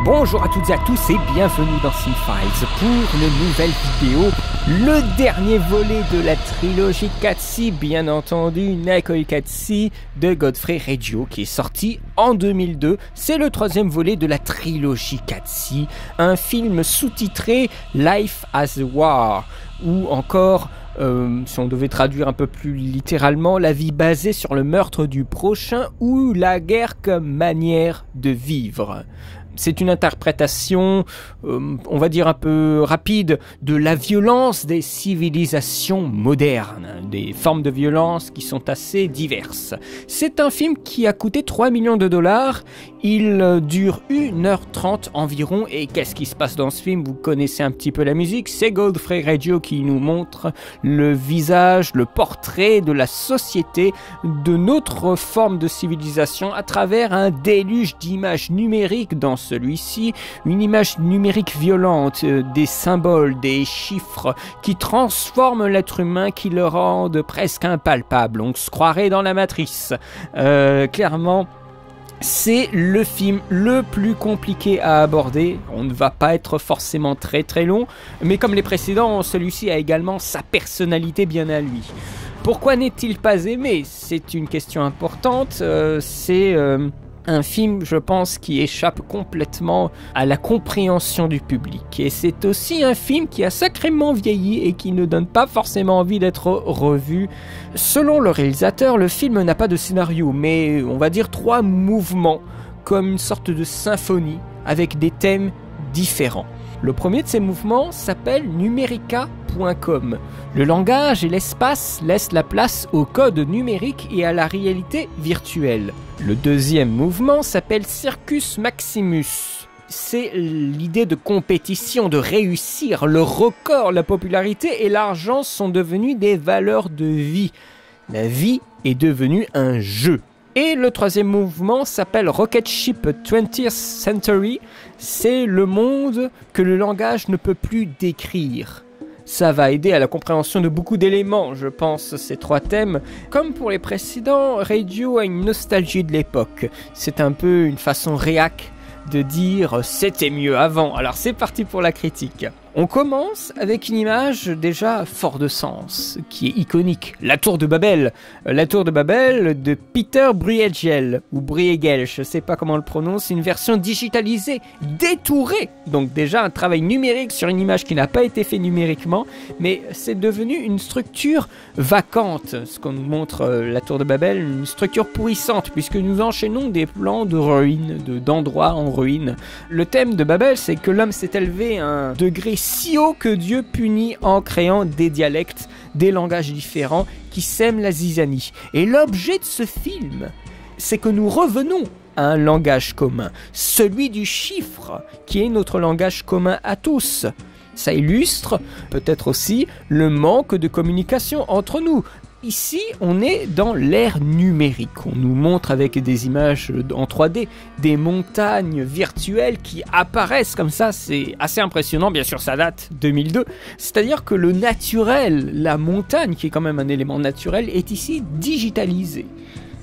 Bonjour à toutes et à tous et bienvenue dans Cinefiles pour une nouvelle vidéo, le dernier volet de la trilogie Qatsi, bien entendu Nakoi Qatsi de Godfrey Reggio qui est sorti en 2002. C'est le troisième volet de la trilogie Qatsi, un film sous-titré Life as a War ou encore si on devait traduire un peu plus littéralement, la vie basée sur le meurtre du prochain ou la guerre comme manière de vivre. C'est une interprétation, on va dire un peu rapide, de la violence des civilisations modernes, des formes de violence qui sont assez diverses. C'est un film qui a coûté 3 millions de dollars, il dure 1h30 environ, et qu'est-ce qui se passe dans ce film? Vous connaissez un petit peu la musique, c'est Godfrey Reggio qui nous montre le visage, le portrait de la société, de notre forme de civilisation à travers un déluge d'images numériques dans celui-ci, une image numérique violente, des symboles, des chiffres qui transforment l'être humain, qui le rendent presque impalpable. On se croirait dans la matrice. Clairement, c'est le film le plus compliqué à aborder. On ne va pas être forcément très long, mais comme les précédents, celui-ci a également sa personnalité bien à lui. Pourquoi n'est-il pas aimé? C'est une question importante. C'est un film, je pense, qui échappe complètement à la compréhension du public. Et c'est aussi un film qui a sacrément vieilli et qui ne donne pas forcément envie d'être revu. Selon le réalisateur, le film n'a pas de scénario, mais on va dire 3 mouvements, comme une sorte de symphonie, avec des thèmes différents. Le premier de ces mouvements s'appelle Numerica.com. Le langage et l'espace laissent la place au code numérique et à la réalité virtuelle. Le deuxième mouvement s'appelle Circus Maximus. C'est l'idée de compétition, de réussir. Le record, la popularité et l'argent sont devenus des valeurs de vie. La vie est devenue un jeu. Et le troisième mouvement s'appelle Rocket Ship 20th Century. C'est le monde que le langage ne peut plus décrire. Ça va aider à la compréhension de beaucoup d'éléments, je pense, ces 3 thèmes. Comme pour les précédents, Reggio a une nostalgie de l'époque. C'est un peu une façon réac de dire « c'était mieux avant ». Alors c'est parti pour la critique. On commence avec une image déjà fort de sens, qui est iconique, la tour de Babel. La tour de Babel de Peter Bruegel, ou Bruegel, je ne sais pas comment on le prononce, une version digitalisée, détourée. Donc déjà un travail numérique sur une image qui n'a pas été fait numériquement, mais c'est devenu une structure vacante, ce qu'on nous montre la tour de Babel, une structure pourrissante, puisque nous enchaînons des plans de ruines, d'endroits en ruines. Le thème de Babel, c'est que l'homme s'est élevé à un degré si haut que Dieu punit en créant des dialectes, des langages différents qui sèment la zizanie. Et l'objet de ce film, c'est que nous revenons à un langage commun, celui du chiffre, qui est notre langage commun à tous. Ça illustre peut-être aussi le manque de communication entre nous. Ici, on est dans l'ère numérique. On nous montre avec des images en 3D, des montagnes virtuelles qui apparaissent comme ça. C'est assez impressionnant. Bien sûr, ça date 2002. C'est-à-dire que le naturel, la montagne, qui est quand même un élément naturel, est ici digitalisé.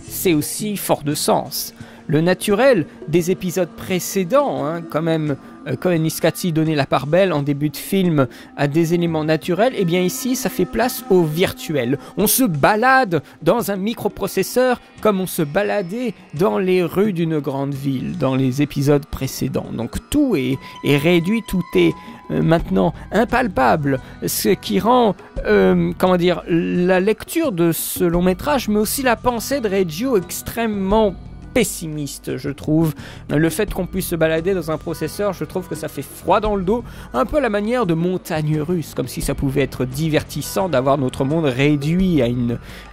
C'est aussi fort de sens. Le naturel des épisodes précédents, quand même, quand Qatsi donnait la part belle en début de film à des éléments naturels, et bien ici, ça fait place au virtuel. On se balade dans un microprocesseur comme on se baladait dans les rues d'une grande ville, dans les épisodes précédents. Donc tout est réduit, tout est maintenant impalpable, ce qui rend, la lecture de ce long métrage, mais aussi la pensée de Reggio extrêmement pessimiste, je trouve. Le fait qu'on puisse se balader dans un processeur, je trouve que ça fait froid dans le dos, un peu à la manière de Montagne Russe, comme si ça pouvait être divertissant d'avoir notre monde réduit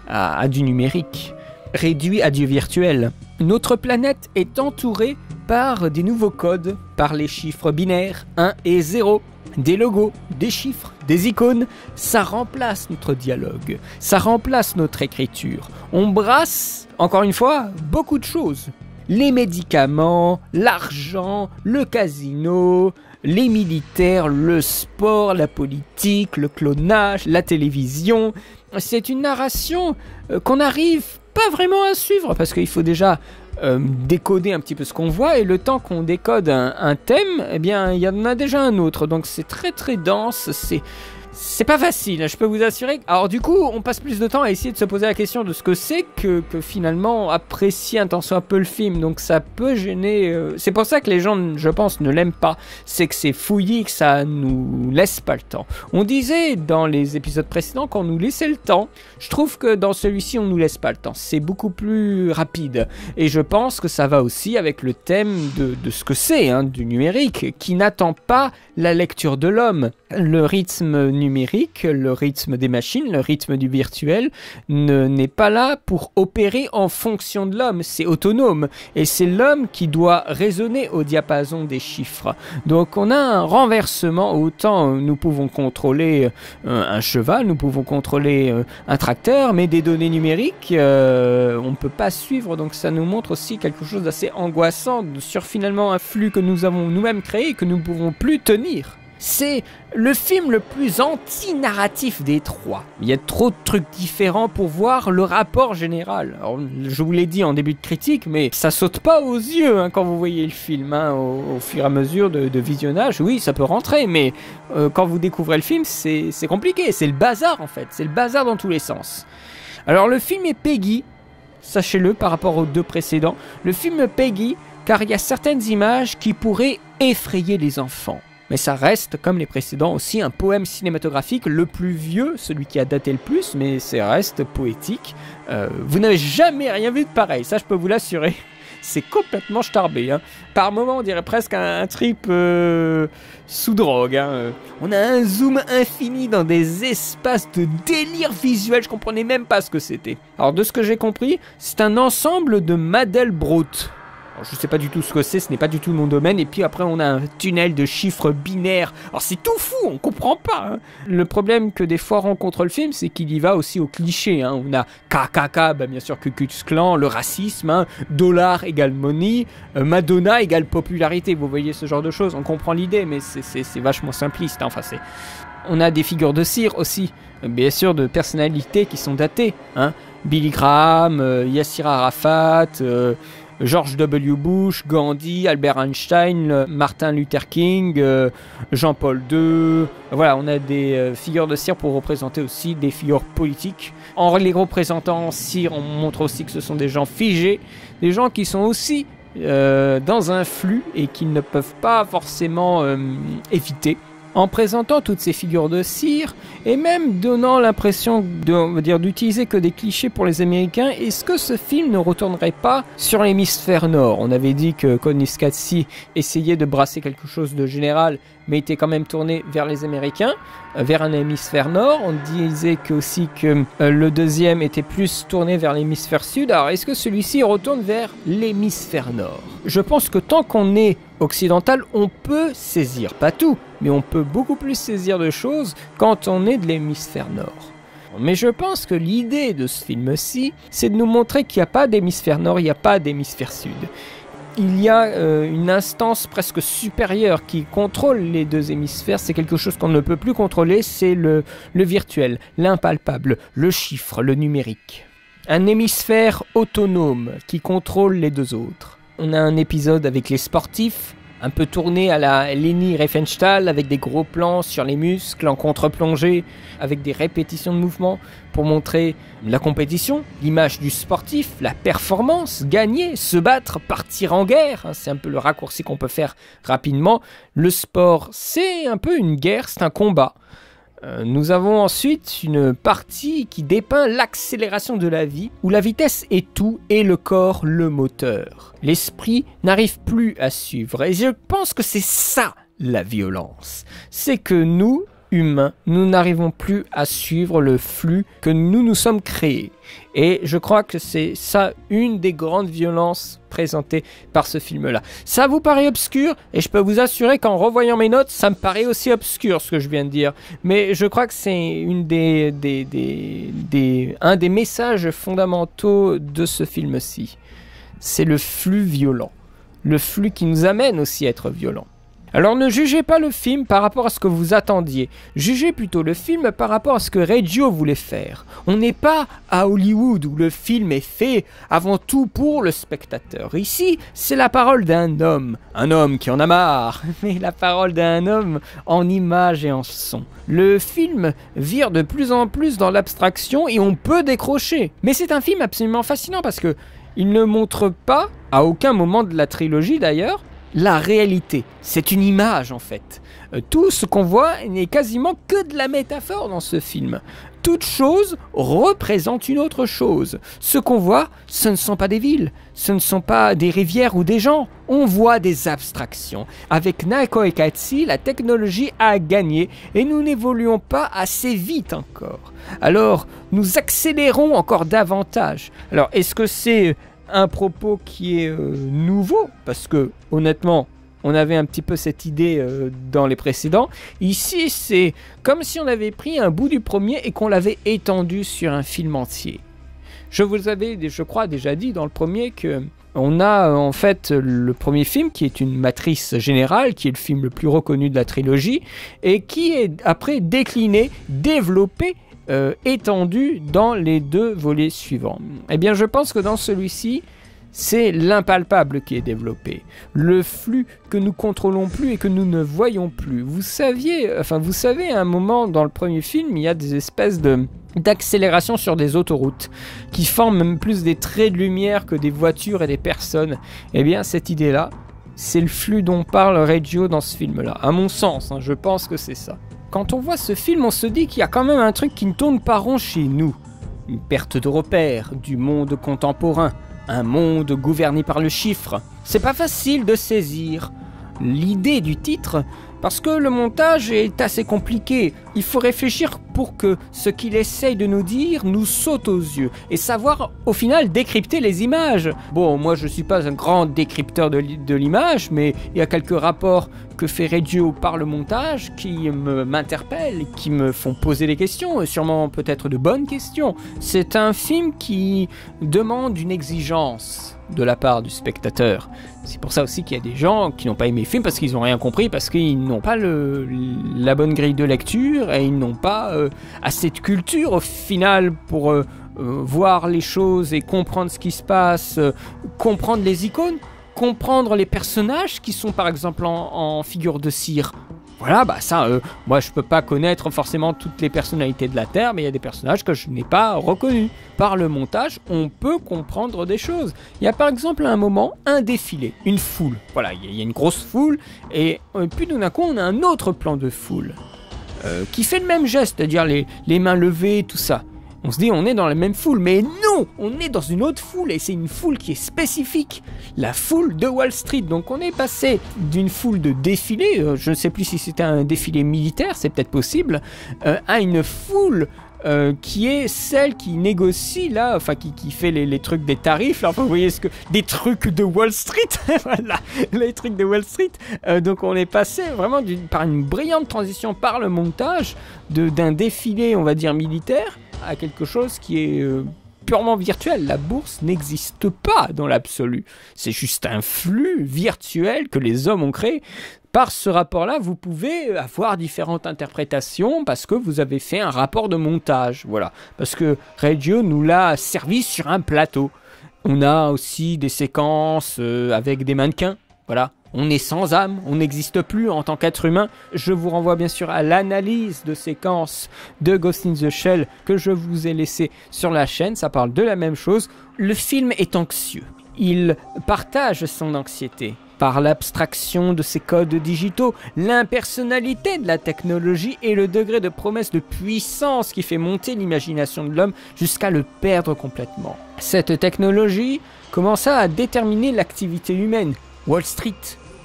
à du numérique, réduit à du virtuel. Notre planète est entourée par des nouveaux codes, par les chiffres binaires 1 et 0. Des logos, des chiffres, des icônes, ça remplace notre dialogue, ça remplace notre écriture. On brasse, encore une fois, beaucoup de choses. Les médicaments, l'argent, le casino, les militaires, le sport, la politique, le clonage, la télévision. C'est une narration qu'on arrive pas vraiment à suivre, parce qu'il faut déjà décoder un petit peu ce qu'on voit, et le temps qu'on décode un thème, eh bien, il y en a déjà un autre, donc c'est très très dense, c'est pas facile, je peux vous assurer. Alors du coup, on passe plus de temps à essayer de se poser la question de ce que c'est que finalement apprécier un tant soit peu le film. Donc ça peut gêner. C'est pour ça que les gens, je pense, ne l'aiment pas. C'est que c'est fouillis, que ça nous laisse pas le temps. On disait dans les épisodes précédents qu'on nous laissait le temps. Je trouve que dans celui-ci, on nous laisse pas le temps. C'est beaucoup plus rapide. Et je pense que ça va aussi avec le thème de ce que c'est, hein, du numérique, qui n'attend pas la lecture de l'homme. Le rythme numérique, le rythme des machines, le rythme du virtuel n'est pas là pour opérer en fonction de l'homme, c'est autonome et c'est l'homme qui doit raisonner au diapason des chiffres. Donc on a un renversement, autant nous pouvons contrôler un cheval, nous pouvons contrôler un tracteur, mais des données numériques on ne peut pas suivre, donc ça nous montre aussi quelque chose d'assez angoissant sur finalement un flux que nous avons nous-mêmes créé et que nous ne pouvons plus tenir. C'est le film le plus anti-narratif des trois. Il y a trop de trucs différents pour voir le rapport général. Alors, je vous l'ai dit en début de critique, mais ça saute pas aux yeux quand vous voyez le film. Au fur et à mesure de visionnage, oui, ça peut rentrer, mais quand vous découvrez le film, c'est compliqué. C'est le bazar en fait. C'est le bazar dans tous les sens. Alors le film est Peggy, sachez-le par rapport aux deux précédents. Le film est Peggy, car il y a certaines images qui pourraient effrayer les enfants. Mais ça reste, comme les précédents, aussi un poème cinématographique, le plus vieux, celui qui a daté le plus, mais ça reste poétique. Vous n'avez jamais rien vu de pareil, ça je peux vous l'assurer. C'est complètement starbé. Hein. Par moments, on dirait presque un trip sous drogue. Hein. On a un zoom infini dans des espaces de délire visuel, je comprenais même pas ce que c'était. Alors de ce que j'ai compris, c'est un ensemble de Mandelbrot. Alors, je sais pas du tout ce que c'est, ce n'est pas du tout mon domaine. Et puis après, on a un tunnel de chiffres binaires. Alors c'est tout fou, on comprend pas. Hein. Le problème que des fois rencontre le film, c'est qu'il y va aussi au cliché. Hein. On a KKK, bah, bien sûr, Ku Klux Klan, le racisme, hein, dollar égale money, Madonna égale popularité. Vous voyez ce genre de choses, on comprend l'idée, mais c'est vachement simpliste. Hein. Enfin, on a des figures de cire aussi, bien sûr, de personnalités qui sont datées. Hein. Billy Graham, Yassir Arafat... George W. Bush, Gandhi, Albert Einstein, Martin Luther King, Jean-Paul II. Voilà, on a des figures de cire pour représenter aussi des figures politiques. En les représentant en cire, on montre aussi que ce sont des gens figés, des gens qui sont aussi dans un flux et qui ne peuvent pas forcément éviter. En présentant toutes ces figures de cire et même donnant l'impression d'utiliser que des clichés pour les Américains, est-ce que ce film ne retournerait pas sur l'hémisphère nord? On avait dit que Koniskatsi essayait de brasser quelque chose de général, mais était quand même tourné vers les Américains, vers un hémisphère nord. On disait aussi que le deuxième était plus tourné vers l'hémisphère sud. Alors est-ce que celui-ci retourne vers l'hémisphère nord? Je pense que tant qu'on est occidental, on peut saisir, pas tout, mais on peut beaucoup plus saisir de choses quand on est de l'hémisphère nord. Mais je pense que l'idée de ce film-ci, c'est de nous montrer qu'il n'y a pas d'hémisphère nord, il n'y a pas d'hémisphère sud. Il y a une instance presque supérieure qui contrôle les deux hémisphères. C'est quelque chose qu'on ne peut plus contrôler, c'est le virtuel, l'impalpable, le chiffre, le numérique. Un hémisphère autonome qui contrôle les deux autres. On a un épisode avec les sportifs, un peu tourné à la Leni Riefenstahl, avec des gros plans sur les muscles en contre-plongée, avec des répétitions de mouvements pour montrer la compétition, l'image du sportif, la performance, gagner, se battre, partir en guerre. C'est un peu le raccourci qu'on peut faire rapidement. Le sport, c'est un peu une guerre, c'est un combat. Nous avons ensuite une partie qui dépeint l'accélération de la vie, où la vitesse est tout et le corps le moteur. L'esprit n'arrive plus à suivre, et je pense que c'est ça la violence. C'est que nous, humains, nous n'arrivons plus à suivre le flux que nous sommes créés. Et je crois que c'est ça une des grandes violences présentées par ce film-là. Ça vous paraît obscur, et je peux vous assurer qu'en revoyant mes notes, ça me paraît aussi obscur ce que je viens de dire. Mais je crois que c'est un des messages fondamentaux de ce film-ci. C'est le flux violent. Le flux qui nous amène aussi à être violent. Alors ne jugez pas le film par rapport à ce que vous attendiez, jugez plutôt le film par rapport à ce que Regio voulait faire. On n'est pas à Hollywood où le film est fait avant tout pour le spectateur. Ici, c'est la parole d'un homme, un homme qui en a marre, mais la parole d'un homme en images et en son. Le film vire de plus en plus dans l'abstraction et on peut décrocher. Mais c'est un film absolument fascinant parce que il ne montre pas, à aucun moment de la trilogie d'ailleurs, la réalité. C'est une image en fait. Tout ce qu'on voit n'est quasiment que de la métaphore dans ce film. Toute chose représente une autre chose. Ce qu'on voit, ce ne sont pas des villes, ce ne sont pas des rivières ou des gens. On voit des abstractions. Avec Nakoi Katsi, la technologie a gagné et nous n'évoluons pas assez vite encore. Alors, nous accélérons encore davantage. Alors, est-ce que c'est un propos qui est nouveau? Parce que, honnêtement, on avait un petit peu cette idée dans les précédents. Ici, c'est comme si on avait pris un bout du premier et qu'on l'avait étendu sur un film entier. Je vous avais, je crois, déjà dit dans le premier que on a en fait le premier film qui est une matrice générale, qui est le film le plus reconnu de la trilogie, et qui est après décliné, développé, étendu dans les deux volets suivants. Eh bien, je pense que dans celui-ci, c'est l'impalpable qui est développé, le flux que nous contrôlons plus et que nous ne voyons plus. Vous savez, à un moment dans le premier film, il y a des espèces d'accélération sur des autoroutes qui forment même plus des traits de lumière que des voitures et des personnes. Eh bien, cette idée-là, c'est le flux dont parle Regio dans ce film-là. À mon sens, je pense que c'est ça. Quand on voit ce film, on se dit qu'il y a quand même un truc qui ne tourne pas rond chez nous. Une perte de repères du monde contemporain. Un monde gouverné par le chiffre. C'est pas facile de saisir l'idée du titre parce que le montage est assez compliqué. Il faut réfléchir pour que ce qu'il essaye de nous dire nous saute aux yeux et savoir au final décrypter les images. Bon, moi je suis pas un grand décrypteur de l'image, mais il y a quelques rapports que fait Regio par le montage qui m'interpellent, qui me font poser des questions, et sûrement peut-être de bonnes questions. C'est un film qui demande une exigence de la part du spectateur. C'est pour ça aussi qu'il y a des gens qui n'ont pas aimé le film parce qu'ils n'ont rien compris, parce qu'ils n'ont pas la bonne grille de lecture et ils n'ont pas assez de culture au final pour voir les choses et comprendre ce qui se passe, comprendre les icônes, comprendre les personnages qui sont par exemple en figure de cire. Voilà, bah ça, moi je peux pas connaître forcément toutes les personnalités de la Terre, mais il y a des personnages que je n'ai pas reconnus. Par le montage, on peut comprendre des choses. Il y a par exemple à un moment un défilé, une foule. Voilà, il y a une grosse foule, et puis tout d'un coup on a un autre plan de foule qui fait le même geste, c'est-à-dire les mains levées, tout ça. On se dit on est dans la même foule, mais non, on est dans une autre foule et c'est une foule qui est spécifique, la foule de Wall Street. Donc on est passé d'une foule de défilé, je ne sais plus si c'était un défilé militaire, c'est peut-être possible, à une foule qui est celle qui négocie là, enfin qui fait les trucs des tarifs là, enfin vous voyez des trucs de Wall Street, voilà, les trucs de Wall Street. Donc on est passé vraiment par une brillante transition par le montage d'un défilé, on va dire militaire, à quelque chose qui est purement virtuel. La bourse n'existe pas dans l'absolu. C'est juste un flux virtuel que les hommes ont créé. Par ce rapport-là, vous pouvez avoir différentes interprétations parce que vous avez fait un rapport de montage. Voilà. Parce que Regio nous l'a servi sur un plateau. On a aussi des séquences avec des mannequins. Voilà. On est sans âme, on n'existe plus en tant qu'être humain. Je vous renvoie bien sûr à l'analyse de séquences de Ghost in the Shell que je vous ai laissé sur la chaîne. Ça parle de la même chose. Le film est anxieux. Il partage son anxiété par l'abstraction de ses codes digitaux, l'impersonnalité de la technologie et le degré de promesse de puissance qui fait monter l'imagination de l'homme jusqu'à le perdre complètement. Cette technologie commença à déterminer l'activité humaine. Wall Street,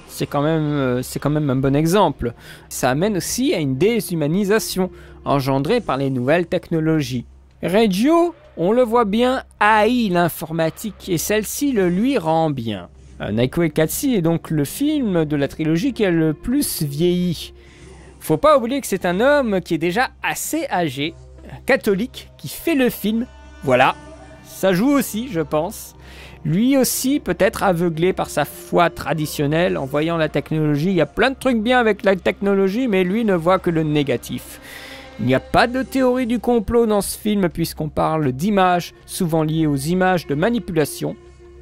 c'est quand même un bon exemple. Ça amène aussi à une déshumanisation engendrée par les nouvelles technologies. Regio, on le voit bien, haït l'informatique et celle-ci le lui rend bien. Nakoi Katsi est donc le film de la trilogie qui a le plus vieilli. Faut pas oublier que c'est un homme qui est déjà assez âgé, catholique, qui fait le film. Voilà, ça joue aussi, je pense. Lui aussi peut-être aveuglé par sa foi traditionnelle, en voyant la technologie. Il y a plein de trucs bien avec la technologie, mais lui ne voit que le négatif. Il n'y a pas de théorie du complot dans ce film, puisqu'on parle d'images, souvent liées aux images de manipulation.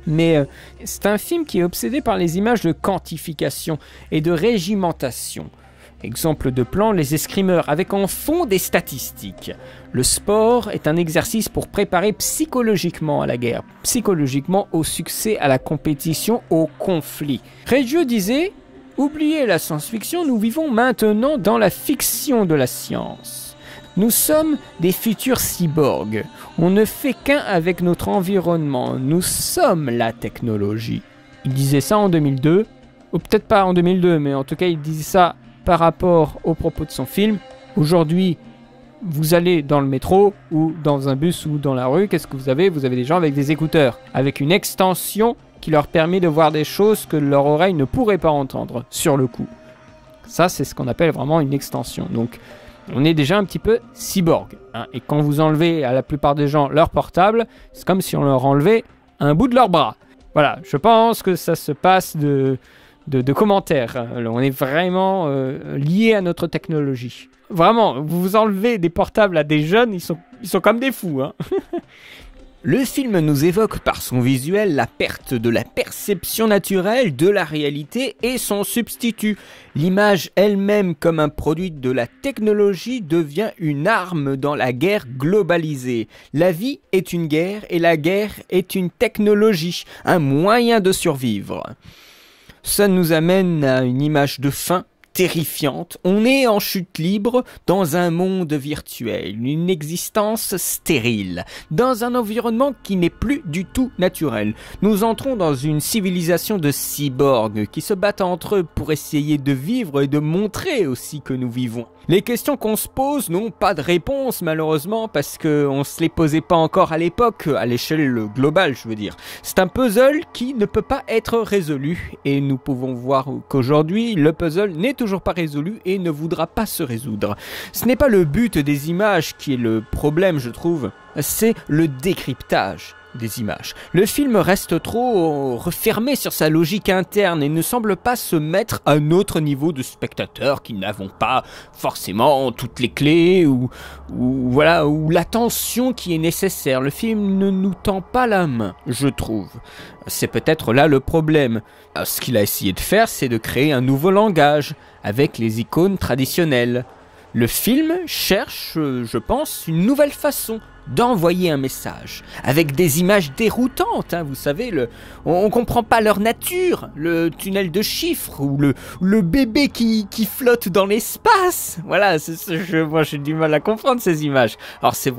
Mais c'est un film qui est obsédé par les images de quantification et de régimentation. Exemple de plan, les escrimeurs, avec en fond des statistiques. Le sport est un exercice pour préparer psychologiquement à la guerre, psychologiquement au succès, à la compétition, au conflit. Reggio disait « Oubliez la science-fiction, nous vivons maintenant dans la fiction de la science. Nous sommes des futurs cyborgs. On ne fait qu'un avec notre environnement. Nous sommes la technologie. » Il disait ça en 2002, ou peut-être pas en 2002, mais en tout cas il disait ça par rapport aux propos de son film. Aujourd'hui, vous allez dans le métro ou dans un bus ou dans la rue, qu'est-ce que vous avez? Vous avez des gens avec des écouteurs, avec une extension qui leur permet de voir des choses que leur oreille ne pourrait pas entendre sur le coup. Ça, c'est ce qu'on appelle vraiment une extension. Donc, on est déjà un petit peu cyborg. Hein. Et quand vous enlevez à la plupart des gens leur portable, c'est comme si on leur enlevait un bout de leur bras. Voilà, je pense que ça se passe de commentaires. On est vraiment lié à notre technologie. Vraiment, vous enlevez des portables à des jeunes, ils sont comme des fous. Hein. Le film nous évoque par son visuel la perte de la perception naturelle de la réalité et son substitut. L'image elle-même comme un produit de la technologie devient une arme dans la guerre globalisée. La vie est une guerre et la guerre est une technologie, un moyen de survivre. Ça nous amène à une image de fin terrifiante. On est en chute libre dans un monde virtuel, une existence stérile, dans un environnement qui n'est plus du tout naturel. Nous entrons dans une civilisation de cyborgs qui se battent entre eux pour essayer de vivre et de montrer aussi que nous vivons. Les questions qu'on se pose n'ont pas de réponse malheureusement parce qu'on ne se les posait pas encore à l'époque, à l'échelle globale je veux dire. C'est un puzzle qui ne peut pas être résolu et nous pouvons voir qu'aujourd'hui le puzzle n'est toujours pas résolu et ne voudra pas se résoudre. Ce n'est pas le but des images qui est le problème je trouve, c'est le décryptage des images. Le film reste trop refermé sur sa logique interne et ne semble pas se mettre à notre niveau de spectateurs qui n'avons pas forcément toutes les clés ou l'attention qui est nécessaire. Le film ne nous tend pas la main, je trouve. C'est peut-être là le problème. Ce qu'il a essayé de faire, c'est de créer un nouveau langage avec les icônes traditionnelles. Le film cherche, je pense, une nouvelle façon d'envoyer un message, avec des images déroutantes, hein, vous savez, on comprend pas leur nature, le tunnel de chiffres, ou le bébé qui flotte dans l'espace, voilà, moi j'ai du mal à comprendre ces images. Alors c'est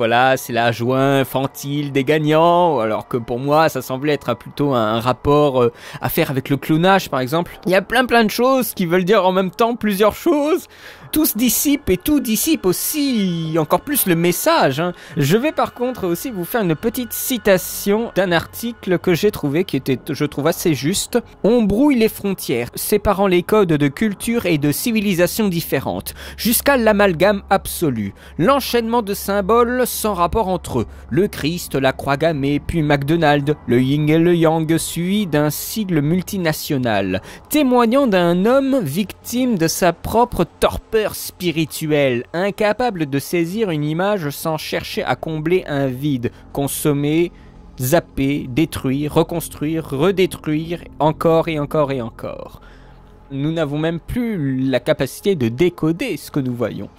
la joie infantile des gagnants, alors que pour moi ça semblait être plutôt un rapport à faire avec le clonage par exemple. Il y a plein de choses qui veulent dire en même temps plusieurs choses. Tout se dissipe et tout dissipe aussi encore plus le message. Hein. Je vais par contre aussi vous faire une petite citation d'un article que j'ai trouvé qui était, je trouve, assez juste. On brouille les frontières, séparant les codes de culture et de civilisation différentes, jusqu'à l'amalgame absolu. L'enchaînement de symboles sans rapport entre eux. Le Christ, la croix gammée, puis McDonald's, le yin et le yang, suivi d'un sigle multinational, témoignant d'un homme victime de sa propre torpeur spirituel, incapable de saisir une image sans chercher à combler un vide, consommer, zapper, détruire, reconstruire, redétruire, encore et encore et encore. Nous n'avons même plus la capacité de décoder ce que nous voyons.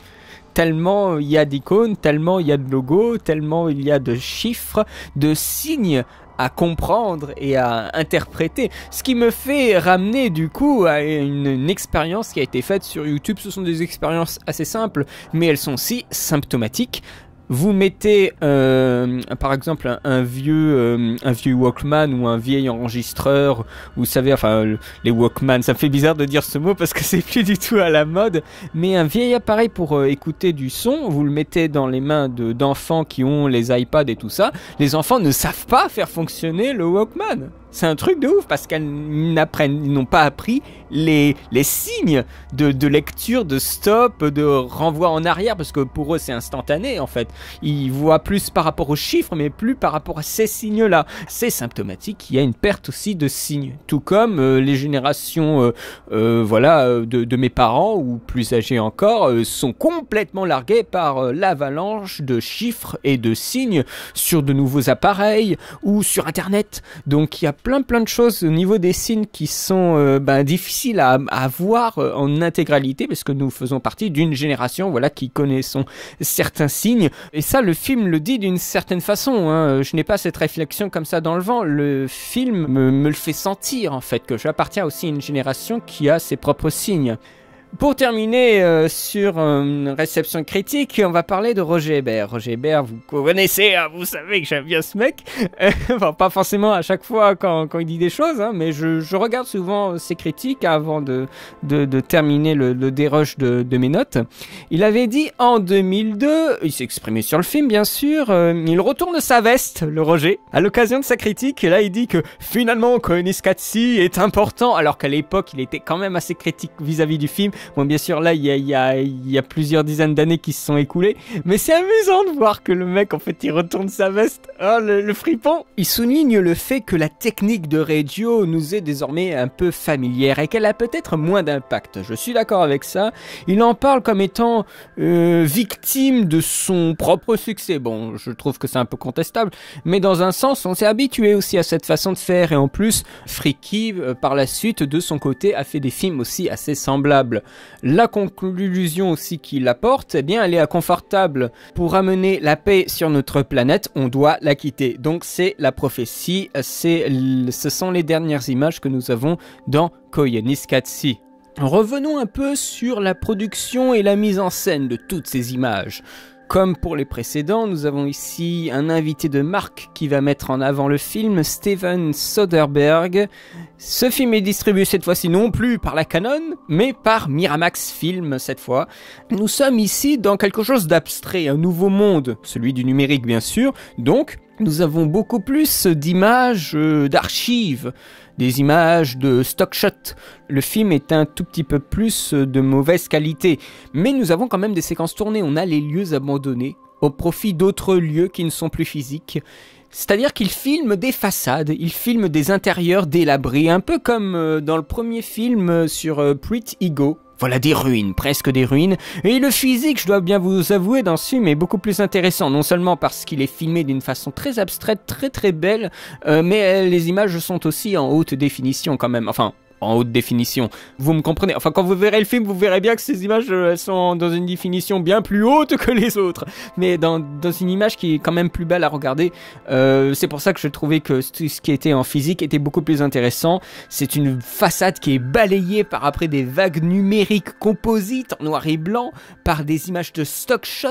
Tellement il y a d'icônes, tellement il y a de logos, tellement il y a de chiffres, de signes à comprendre et à interpréter. Ce qui me fait ramener du coup à une expérience qui a été faite sur YouTube. Ce sont des expériences assez simples, mais elles sont si symptomatiques. Vous mettez par exemple un vieux Walkman ou un vieil enregistreur, vous savez, enfin les Walkman, ça me fait bizarre de dire ce mot parce que c'est plus du tout à la mode, mais un vieil appareil pour écouter du son, vous le mettez dans les mains d'enfants qui ont les iPads et tout ça, les enfants ne savent pas faire fonctionner le Walkman. C'est un truc de ouf parce qu'ils n'ont pas appris les signes de lecture, de stop, de renvoi en arrière, parce que pour eux c'est instantané en fait. Ils voient plus par rapport aux chiffres, mais plus par rapport à ces signes-là. C'est symptomatique qu'il y a une perte aussi de signes, tout comme les générations de mes parents, ou plus âgés encore, sont complètement largués par l'avalanche de chiffres et de signes sur de nouveaux appareils ou sur internet. Donc il y a plein de choses au niveau des signes qui sont difficiles à voir en intégralité, parce que nous faisons partie d'une génération qui connaissons certains signes, et ça le film le dit d'une certaine façon, hein. Je n'ai pas cette réflexion comme ça dans le vent, le film me le fait sentir en fait, que j'appartiens aussi à une génération qui a ses propres signes. Pour terminer sur une réception critique, on va parler de Roger Ebert. Roger Ebert, vous connaissez, hein, vous savez que j'aime bien ce mec. Enfin, pas forcément à chaque fois quand il dit des choses, hein, mais je regarde souvent ses critiques avant de terminer le dérush de mes notes. Il avait dit en 2002, il s'est exprimé sur le film bien sûr, il retourne sa veste, le Roger, à l'occasion de sa critique, et là il dit que finalement Koyaanisqatsi est important, alors qu'à l'époque il était quand même assez critique vis-à-vis du film. Bon, bien sûr, là, il y a plusieurs dizaines d'années qui se sont écoulées, mais c'est amusant de voir que le mec, en fait, il retourne sa veste. Oh, le fripon. Il souligne le fait que la technique de radio nous est désormais un peu familière et qu'elle a peut-être moins d'impact. Je suis d'accord avec ça. Il en parle comme étant victime de son propre succès. Bon, je trouve que c'est un peu contestable, mais dans un sens, on s'est habitué aussi à cette façon de faire, et en plus, Freaky, par la suite, de son côté, a fait des films aussi assez semblables. La conclusion aussi qu'il apporte, eh bien, elle est confortable. Pour amener la paix sur notre planète, on doit la quitter. Donc c'est la prophétie, ce sont les dernières images que nous avons dans Koyaanisqatsi. Revenons un peu sur la production et la mise en scène de toutes ces images. Comme pour les précédents, nous avons ici un invité de marque qui va mettre en avant le film, Steven Soderbergh. Ce film est distribué cette fois-ci non plus par la Canon, mais par Miramax Film cette fois. Nous sommes ici dans quelque chose d'abstrait, un nouveau monde, celui du numérique bien sûr, donc nous avons beaucoup plus d'images d'archives, des images de stock shot. Le film est un tout petit peu plus de mauvaise qualité, mais nous avons quand même des séquences tournées. On a les lieux abandonnés au profit d'autres lieux qui ne sont plus physiques. C'est-à-dire qu'il filme des façades, il filme des intérieurs délabrés, un peu comme dans le premier film sur Pretty Ego. Voilà, des ruines, presque des ruines. Et le physique, je dois bien vous avouer, dans ce film est beaucoup plus intéressant. Non seulement parce qu'il est filmé d'une façon très abstraite, très belle, mais les images sont aussi en haute définition quand même. Enfin, en haute définition. Vous me comprenez? Enfin, quand vous verrez le film, vous verrez bien que ces images, elles sont dans une définition bien plus haute que les autres. Mais dans une image qui est quand même plus belle à regarder. C'est pour ça que je trouvais que ce qui était en physique était beaucoup plus intéressant. C'est une façade qui est balayée par après des vagues numériques composites en noir et blanc, par des images de stock shot.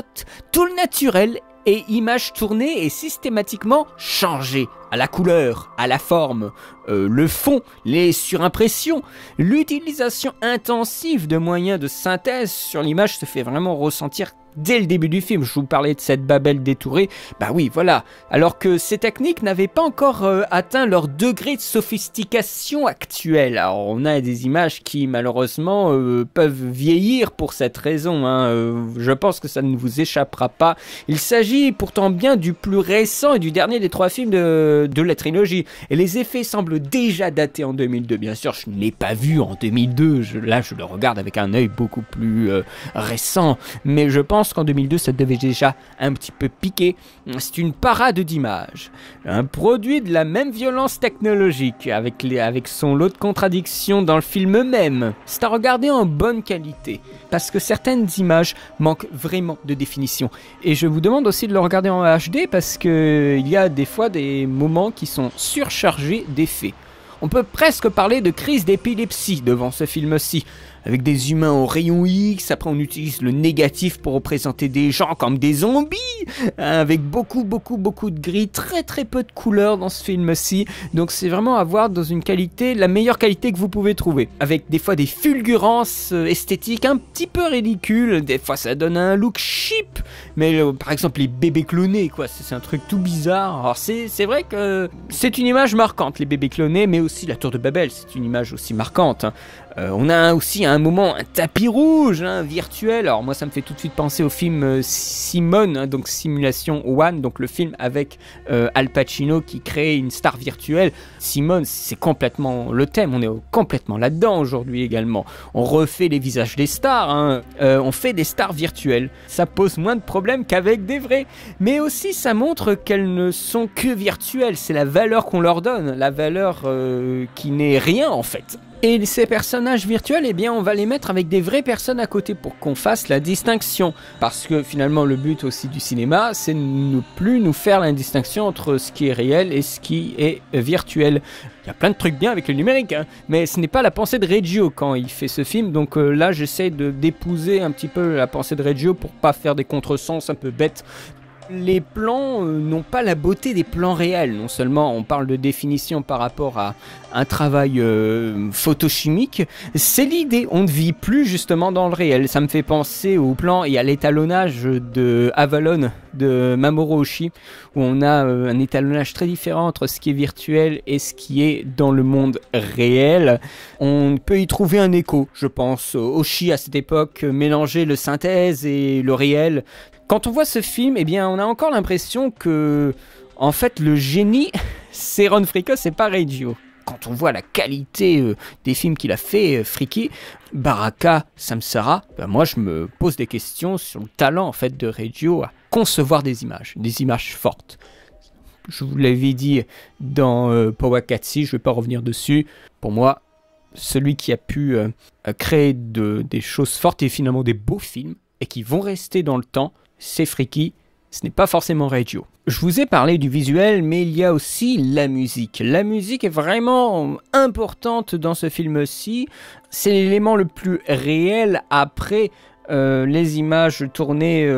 Tout le naturel et images tournées et systématiquement changées. À la couleur, à la forme, le fond, les surimpressions, l'utilisation intensive de moyens de synthèse sur l'image se fait vraiment ressentir dès le début du film. Je vous parlais de cette Babel détourée, bah oui, voilà. Alors que ces techniques n'avaient pas encore atteint leur degré de sophistication actuel. Alors on a des images qui malheureusement peuvent vieillir pour cette raison, hein. Je pense que ça ne vous échappera pas. Il s'agit pourtant bien du plus récent et du dernier des 3 films de la trilogie. Et les effets semblent déjà datés en 2002. Bien sûr, je ne l'ai pas vu en 2002. Là, je le regarde avec un œil beaucoup plus récent. Mais je pense qu'en 2002, ça devait déjà un petit peu piquer. C'est une parade d'images. Un produit de la même violence technologique, avec son lot de contradictions dans le film même. C'est à regarder en bonne qualité, parce que certaines images manquent vraiment de définition. Et je vous demande aussi de le regarder en HD, parce qu'il y a des fois des moments qui sont surchargés d'effets. On peut presque parler de crise d'épilepsie devant ce film-ci. avec des humains au rayon X. Après on utilise le négatif pour représenter des gens comme des zombies, avec beaucoup de gris, très peu de couleurs dans ce film-ci. Donc c'est vraiment à voir dans une qualité, la meilleure qualité que vous pouvez trouver, avec des fois des fulgurances esthétiques un petit peu ridicules, des fois ça donne un look cheap, mais par exemple les bébés clonés, quoi, c'est un truc tout bizarre. Alors c'est vrai que c'est une image marquante, les bébés clonés, mais aussi la tour de Babel, c'est une image aussi marquante, hein. On a aussi à un moment un tapis rouge, hein, virtuel. Alors moi ça me fait tout de suite penser au film Simone, hein, donc Simulation One, donc le film avec Al Pacino qui crée une star virtuelle. Simone, c'est complètement le thème, on est complètement là-dedans aujourd'hui également. On refait les visages des stars, hein. On fait des stars virtuelles. Ça pose moins de problèmes qu'avec des vrais. Mais aussi ça montre qu'elles ne sont que virtuelles, c'est la valeur qu'on leur donne, la valeur qui n'est rien en fait. Et ces personnages virtuels, eh bien, on va les mettre avec des vraies personnes à côté pour qu'on fasse la distinction. Parce que finalement, le but aussi du cinéma, c'est de ne plus nous faire la distinction entre ce qui est réel et ce qui est virtuel. Il y a plein de trucs bien avec le numérique, hein, mais ce n'est pas la pensée de Reggio quand il fait ce film. Donc là, j'essaie d'épouser un petit peu la pensée de Reggio pour pas faire des contresens un peu bêtes. Les plans n'ont pas la beauté des plans réels. Non seulement on parle de définition par rapport à un travail photochimique, c'est l'idée. On ne vit plus justement dans le réel. Ça me fait penser au plan et à l'étalonnage de Avalon de Mamoru Oshii, où on a un étalonnage très différent entre ce qui est virtuel et ce qui est dans le monde réel. On peut y trouver un écho, je pense. Oshii à cette époque mélangeait le synthèse et le réel. Quand on voit ce film, eh bien, on a encore l'impression que, en fait, le génie, c'est Ron Fricke, c'est pas Reggio. Quand on voit la qualité des films qu'il a fait, Fricke, Baraka, Samsara, ben moi je me pose des questions sur le talent en fait de Reggio à concevoir des images fortes. Je vous l'avais dit dans Powakatsi, je ne vais pas revenir dessus. Pour moi, celui qui a pu créer des choses fortes et finalement des beaux films et qui vont rester dans le temps, c'est Fricke, ce n'est pas forcément Reggio. Je vous ai parlé du visuel, mais il y a aussi la musique. La musique est vraiment importante dans ce film-ci. C'est l'élément le plus réel après les images tournées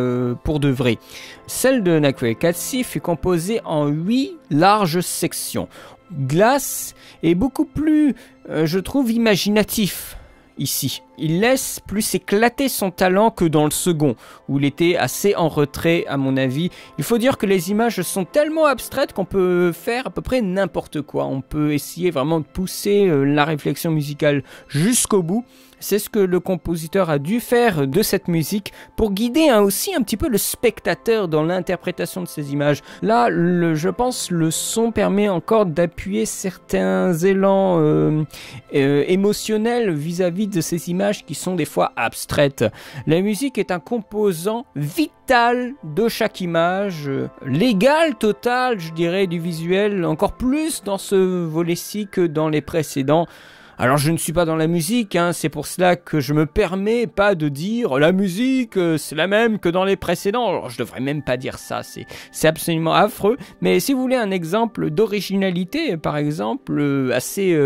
pour de vrai. Celle de Nakoe Katsi fut composée en 8 larges sections. Glass est beaucoup plus, je trouve, imaginatif. Ici, il laisse plus éclater son talent que dans le second, où il était assez en retrait à mon avis. Il faut dire que les images sont tellement abstraites qu'on peut faire à peu près n'importe quoi. On peut essayer vraiment de pousser la réflexion musicale jusqu'au bout. C'est ce que le compositeur a dû faire de cette musique pour guider aussi un petit peu le spectateur dans l'interprétation de ces images. Là, je pense le son permet encore d'appuyer certains élans émotionnels vis-à-vis de ces images qui sont des fois abstraites. La musique est un composant vital de chaque image, l'égal total, je dirais, du visuel, encore plus dans ce volet-ci que dans les précédents. Alors je ne suis pas dans la musique, hein, c'est pour cela que je me permets pas de dire la musique c'est la même que dans les précédents. Alors je devrais même pas dire ça, c'est absolument affreux. Mais si vous voulez un exemple d'originalité, par exemple, assez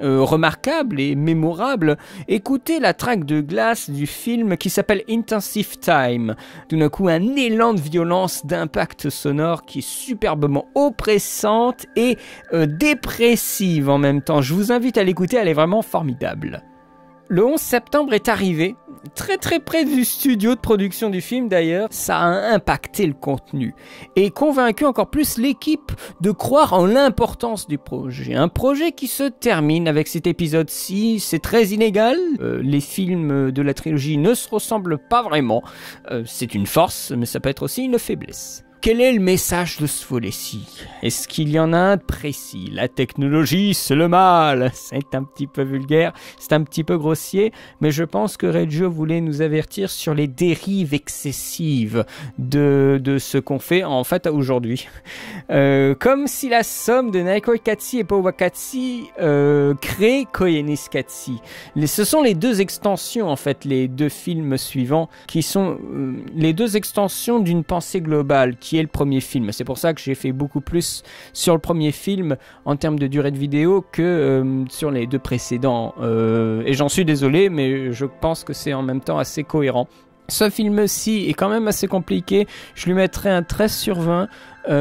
remarquable et mémorable, écoutez la track de Glass du film qui s'appelle Intensive Time. Tout d'un coup un élan de violence, d'impact sonore qui est superbement oppressante et dépressive en même temps. Je vous invite à l'écouter, elle est vraiment formidable. Le 11 septembre est arrivé, très près du studio de production du film d'ailleurs. Ça a impacté le contenu et convaincu encore plus l'équipe de croire en l'importance du projet. Un projet qui se termine avec cet épisode-ci, c'est très inégal. Les films de la trilogie ne se ressemblent pas vraiment. C'est une force, mais ça peut être aussi une faiblesse. Quel est le message de ce volet-ci? Est-ce qu'il y en a un de précis? La technologie, c'est le mal. C'est un petit peu vulgaire, c'est un petit peu grossier, mais je pense que Reggio voulait nous avertir sur les dérives excessives de ce qu'on fait en fait aujourd'hui. Comme si la somme de Naokoi Katsi et Powakatsi crée Koyanis Katsi. Ce sont les deux extensions, en fait, les deux films suivants, qui sont les deux extensions d'une pensée globale, qui qui est le premier film. C'est pour ça que j'ai fait beaucoup plus sur le premier film en termes de durée de vidéo que sur les deux précédents. Et j'en suis désolé, mais je pense que c'est en même temps assez cohérent. Ce film-ci est quand même assez compliqué. Je lui mettrai un 13 sur 20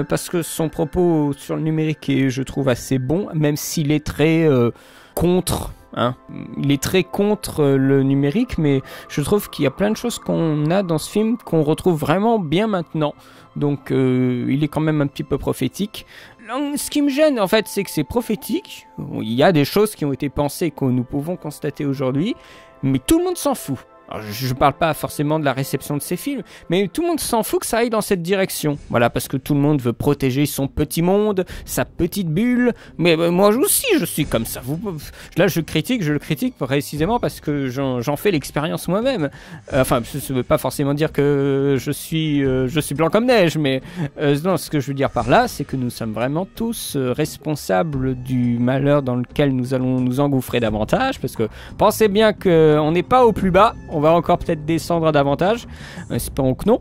parce que son propos sur le numérique est, je trouve, assez bon, même s'il est très contre. Il est très contre le numérique, mais je trouve qu'il y a plein de choses qu'on a dans ce film qu'on retrouve vraiment bien maintenant. Donc il est quand même un petit peu prophétique. Ce qui me gêne, en fait, c'est que c'est prophétique. Il y a des choses qui ont été pensées que nous pouvons constater aujourd'hui, mais tout le monde s'en fout. Alors, je ne parle pas forcément de la réception de ces films, mais tout le monde s'en fout que ça aille dans cette direction. Voilà, parce que tout le monde veut protéger son petit monde, sa petite bulle. Mais moi aussi, je suis comme ça. Là, je le critique précisément parce que j'en fais l'expérience moi-même. Enfin, ça ne veut pas forcément dire que je suis blanc comme neige, mais non, ce que je veux dire par là, c'est que nous sommes vraiment tous responsables du malheur dans lequel nous allons nous engouffrer davantage, parce que pensez bien qu'on n'est pas au plus bas. On va encore peut-être descendre davantage, espérons que non.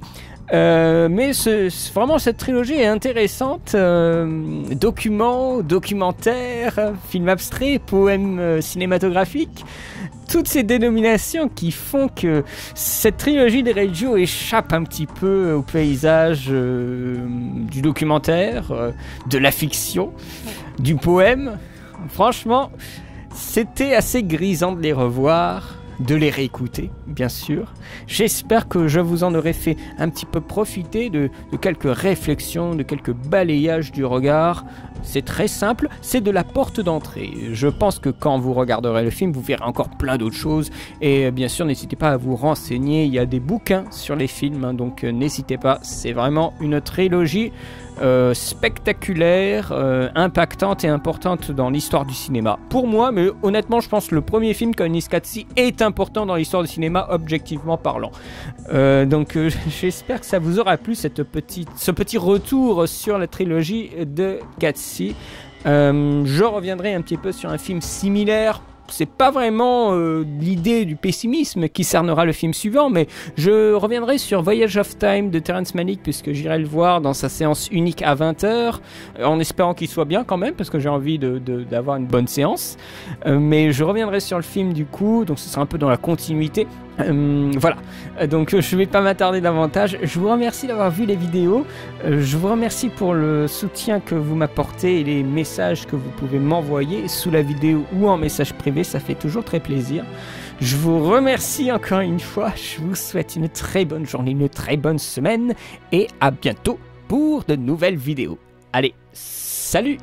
Mais vraiment cette trilogie est intéressante. Documentaire, film abstrait, poème cinématographique. Toutes ces dénominations qui font que cette trilogie de Reggio échappe un petit peu au paysage du documentaire, de la fiction, du poème. Franchement, c'était assez grisant de les revoir, de les réécouter, bien sûr. J'espère que je vous en aurai fait un petit peu profiter de quelques réflexions, de quelques balayages du regard. C'est très simple, c'est de la porte d'entrée. Je pense que quand vous regarderez le film, vous verrez encore plein d'autres choses. Et bien sûr, n'hésitez pas à vous renseigner. Il y a des bouquins sur les films, donc n'hésitez pas. C'est vraiment une trilogie spectaculaire, impactante et importante dans l'histoire du cinéma. Pour moi, mais honnêtement, je pense que le premier film Koyaanisqatsi est important dans l'histoire du cinéma, objectivement parlant. Donc j'espère que ça vous aura plu, ce petit retour sur la trilogie de Qatsi. Je reviendrai un petit peu sur un film similaire. C'est pas vraiment l'idée du pessimisme qui cernera le film suivant, mais je reviendrai sur Voyage of Time de Terrence Malick, puisque j'irai le voir dans sa séance unique à 20h, en espérant qu'il soit bien quand même, parce que j'ai envie d'avoir une bonne séance. Mais je reviendrai sur le film du coup, donc ce sera un peu dans la continuité. Voilà, donc je vais pas m'attarder davantage. Je vous remercie d'avoir vu les vidéos. Je vous remercie pour le soutien que vous m'apportez et les messages que vous pouvez m'envoyer sous la vidéo ou en message privé, ça fait toujours très plaisir. Je vous remercie encore une fois. Je vous souhaite une très bonne journée, une très bonne semaine et à bientôt pour de nouvelles vidéos. Allez, salut!